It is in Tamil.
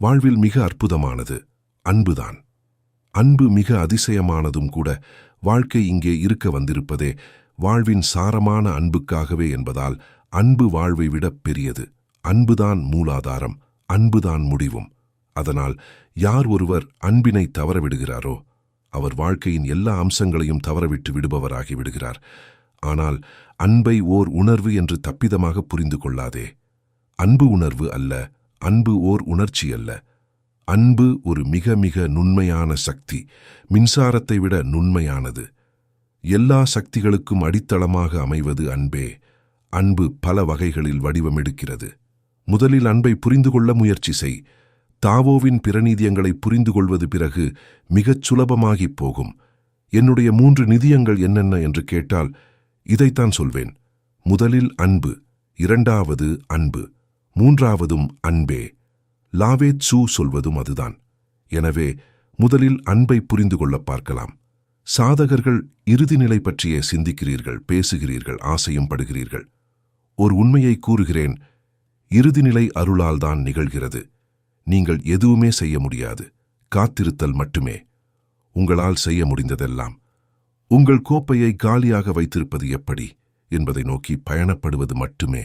வாழ்வில் மிக அற்புதமானது அன்புதான். அன்பு மிக அதிசயமானதும் கூட. வாழ்க்கை இங்கே இருக்க வந்திருப்பதே வாழ்வின் சாரமான அன்புக்காகவே என்பதால் அன்பு வாழ்வை விட பெரியது. அன்புதான் மூலாதாரம், அன்புதான் முடிவும். அதனால் யார் ஒருவர் அன்பினை தவறவிடுகிறாரோ அவர் வாழ்க்கையின் எல்லா அம்சங்களையும் தவறவிட்டு விடுபவராகி விடுகிறார். ஆனால் அன்பை ஓர் உணர்வு என்று தப்பிதமாக புரிந்து கொள்ளாதே. அன்பு உணர்வு அல்ல, அன்பு ஓர் உணர்ச்சி அல்ல. அன்பு ஒரு மிக மிக நுண்மையான சக்தி, மின்சாரத்தை விட நுண்மையானது. எல்லா சக்திகளுக்கும் அடித்தளமாக அமைவது அன்பே. அன்பு பல வகைகளில் வடிவமெடுக்கிறது. முதலில் அன்பை புரிந்து கொள்ள முயற்சி செய். தாவோவின் பிரநீதியங்களை புரிந்து கொள்வது பிறகு மிகச் சுலபமாகிப் போகும். என்னுடைய 3 நிதியங்கள் என்னென்ன என்று கேட்டால் இதைத்தான் சொல்வேன். முதலில் அன்பு, 2வது அன்பு, 3வதும் அன்பே. லாவே சூ சொல்வதும் அதுதான். எனவே முதலில் அன்பை புரிந்து கொள்ள பார்க்கலாம். சாதகர்கள் இறுதிநிலை பற்றியே சிந்திக்கிறீர்கள், பேசுகிறீர்கள், ஆசையும் படுகிறீர்கள். ஒரு உண்மையை கூறுகிறேன், இறுதிநிலை அருளால் தான் நிகழ்கிறது. நீங்கள் எதுவுமே செய்ய முடியாது, காத்திருத்தல் மட்டுமே. உங்களால் செய்ய முடிந்ததெல்லாம் உங்கள் கோப்பையை காலியாக வைத்திருப்பது எப்படி என்பதை நோக்கி பயணப்படுவது மட்டுமே.